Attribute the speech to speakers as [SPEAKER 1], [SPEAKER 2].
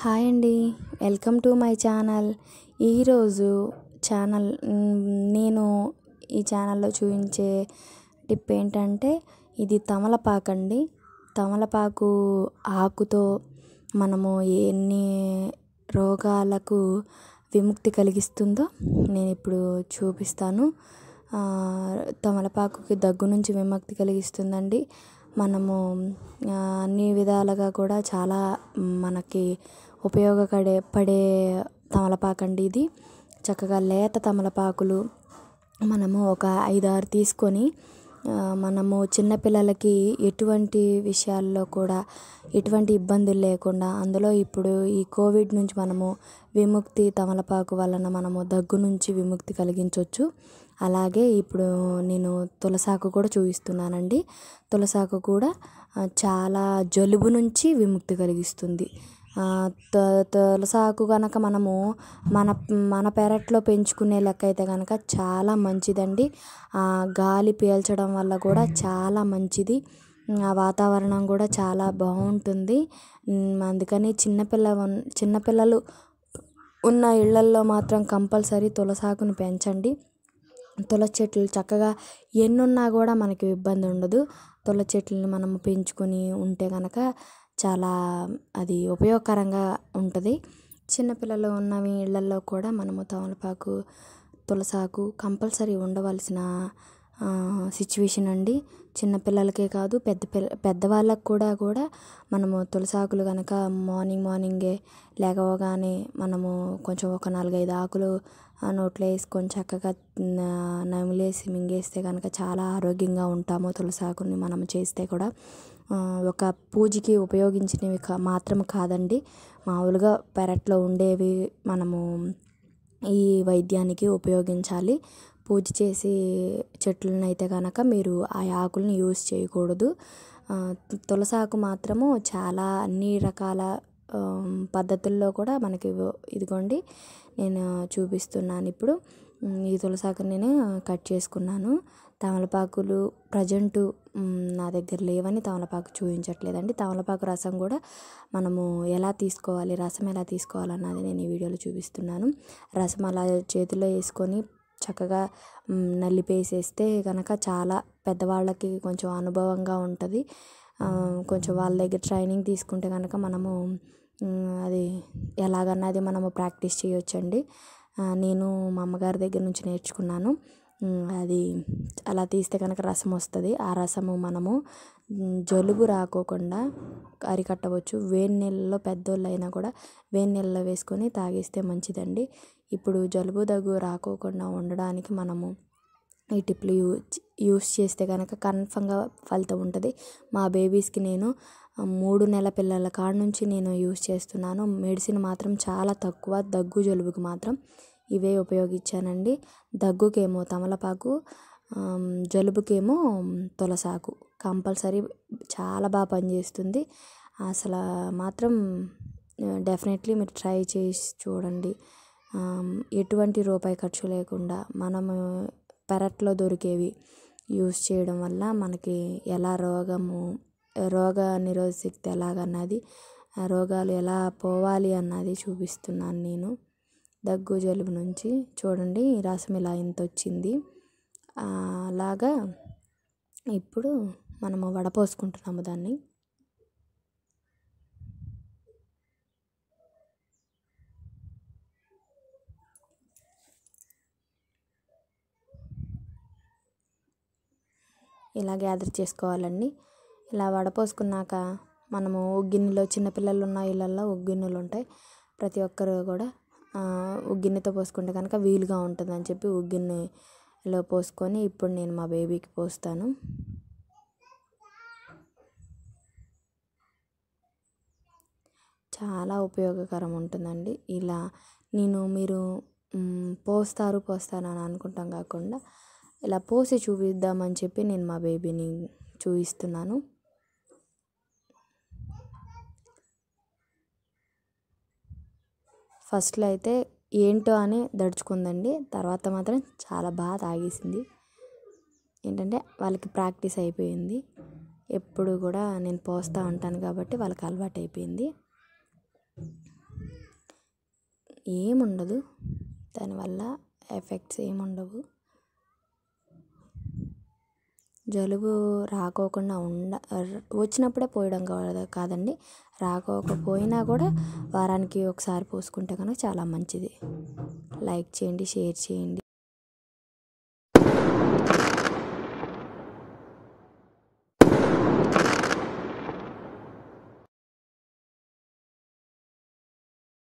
[SPEAKER 1] Hi అండి. Welcome to my channel. ఈరోజు channel నేను ఈ ఛానల్లో చూపించే టిప్ ఏంటంటే ఇది తమలపాకు అండి. తమలపాకు ఆకుతో మనము ఎన్ని రోగాలకు విముక్తి కలిగిస్తుందో నేను ఇప్పుడు చూపిస్తాను. తమలపాకుకి దగ్గు నుంచి విముక్తి కలిగిస్తుందండి. మనము అన్ని విధాలుగా కూడా చాలా మనకి ఉపయోగపడే తమలపాకు అండి ఇది. చక్కగా లేత తమలపాకులు మనము ఒక 5-6 తీసుకొని మనము చిన్నపిల్లలకి ఎటువంటి విషయాల్లో కూడా ఎటువంటి ఇబ్బందులు లేకుండా అందులో ఇప్పుడు ఈ కోవిడ్ నుంచి మనము విముక్తి తమలపాకు వలన మనము దగ్గు నుంచి విముక్తి కలిగించవచ్చు. అలాగే ఇప్పుడు నేను తులసాకు కూడా చూపిస్తున్నానండి. తులసాకు కూడా చాలా జలుబు నుంచి విముక్తి కలిగిస్తుంది. తులసాకు కనుక మనము మన పెరట్లో పెంచుకునే లెక్క అయితే కనుక చాలా మంచిదండి. గాలి పీల్చడం వల్ల కూడా చాలా మంచిది. ఆ వాతావరణం కూడా చాలా బాగుంటుంది. అందుకని చిన్నపిల్లలు ఉన్న ఇళ్లల్లో మాత్రం కంపల్సరీ తులసాకుని పెంచండి. తులసి చెట్లు చక్కగా ఎన్నున్నా కూడా మనకి ఇబ్బంది ఉండదు. తులసి చెట్లని మనం పెంచుకొని ఉంటే కనుక చాలా అది ఉపయోగకరంగా ఉంటుంది. చిన్నపిల్లలు ఉన్న ఇళ్లల్లో కూడా మనము తమలపాకు తులసాకు కంపల్సరీ ఉండవలసిన సిచ్యువేషన్ అండి. చిన్నపిల్లలకే కాదు పెద్దవాళ్ళకు కూడా మనము తులసాకులు కనుక మార్నింగే లేవగానే మనము కొంచెం ఒక 4-5 ఆకులు నోట్లో వేసుకొని చక్కగా నమిలేసి మింగేస్తే కనుక చాలా ఆరోగ్యంగా ఉంటాము. తులసాకుని మనం చేస్తే కూడా ఒక పూజకి ఉపయోగించినవి మాత్రం కాదండి, మామూలుగా పెరట్లో ఉండేవి మనము ఈ వైద్యానికి ఉపయోగించాలి. పూజ చేసి చెట్లను అయితే కనుక మీరు ఆ ఆకుల్ని యూస్ చేయకూడదు. తులసాకు మాత్రము చాలా అన్ని రకాల పద్ధతుల్లో కూడా మనకి ఇదిగోండి నేను చూపిస్తున్నాను. ఇప్పుడు ఈ తులసాకుని నేను కట్ చేసుకున్నాను. తమలపాకులు ప్రజెంటు నా దగ్గర లేవని తమలపాకు చూపించట్లేదండి. తమలపాకు రసం కూడా మనము ఎలా తీసుకోవాలి, రసం ఎలా తీసుకోవాలన్నది నేను ఈ వీడియోలో చూపిస్తున్నాను. రసం అలా చేతిలో వేసుకొని చక్కగా నలిపేసేస్తే కనుక చాలా పెద్దవాళ్ళకి కొంచెం అనుభవంగా ఉంటుంది. కొంచెం వాళ్ళ దగ్గర ట్రైనింగ్ తీసుకుంటే కనుక మనము అది ఎలాగన్నది మనము ప్రాక్టీస్ చేయొచ్చండి. నేను మా అమ్మగారి దగ్గర నుంచి నేర్చుకున్నాను. అది అలా తీస్తే కనుక రసం వస్తుంది. ఆ రసము మనము జలుబు రాకోకుండా అరికట్టవచ్చు. వేడి నీళ్ళలో పెద్దోళ్ళు అయినా కూడా వేడి నీళ్ళలో వేసుకొని తాగిస్తే మంచిదండి. ఇప్పుడు జలుబు దగ్గు రాకోకుండా ఉండడానికి మనము ఈ టిప్లు యూస్ చేస్తే కనుక కన్ఫర్మ్గా ఫలితం ఉంటుంది. మా బేబీస్కి నేను 3 నెలల పిల్లల కాడ నుంచి నేను యూస్ చేస్తున్నాను. మెడిసిన్ మాత్రం చాలా తక్కువ, దగ్గు జలుబుకి మాత్రం ఇవే ఉపయోగించానండి. దగ్గుకేమో తమలపాకు, జలుబుకేమో తులసాకు కంపల్సరీ చాలా బాగా పనిచేస్తుంది. అసలు మాత్రం డెఫినెట్లీ మీరు ట్రై చేసి చూడండి. ఎటువంటి రూపాయి ఖర్చు లేకుండా మనము పెరట్లో దొరికేవి యూస్ చేయడం వల్ల మనకి ఎలా రోగ నిరోధక శక్తి ఎలాగన్నది, రోగాలు ఎలా పోవాలి అన్నది చూపిస్తున్నాను నేను. దగ్గు జలుబు నుంచి చూడండి రసం ఇలా ఇంత వచ్చింది. అలాగా ఇప్పుడు మనము వడపోసుకుంటున్నాము దాన్ని. ఇలా గ్యాదర్ చేసుకోవాలండి. ఇలా వడపోసుకున్నాక మనము గిన్నెలో చిన్నపిల్లలు ఉన్న ఇళ్ళల్లో గిన్నెలు ఉంటాయి. ప్రతి ఒక్కరు కూడా గిన్నెతో పోసుకుంటే కనుక వీలుగా ఉంటుందని చెప్పి గిన్నెలో పోసుకొని ఇప్పుడు నేను మా బేబీకి పోస్తాను. చాలా ఉపయోగకరం ఉంటుందండి. ఇలా మీరు పోస్తారు అని అనుకుంటాం కాకుండా ఇలా పోసి చూపిద్దామని చెప్పి నేను మా బేబీని చూపిస్తున్నాను. ఫస్ట్లో అయితే ఏంటో అని దడుచుకుందండి, తర్వాత మాత్రం చాలా బాగా తాగేసింది. ఏంటంటే వాళ్ళకి ప్రాక్టీస్ అయిపోయింది. ఎప్పుడు కూడా నేను పోస్తూ ఉంటాను కాబట్టి వాళ్ళకి అలవాటు అయిపోయింది. ఏముండదు, దానివల్ల ఎఫెక్ట్స్ ఏముండవు. జలుబు రాకోకుండా వచ్చినప్పుడే పోయడం కాదండి, రాకోకపోయినా కూడా వారానికి ఒకసారి పోసుకుంటే కనుక చాలా మంచిది. లైక్ చేయండి, షేర్ చేయండి.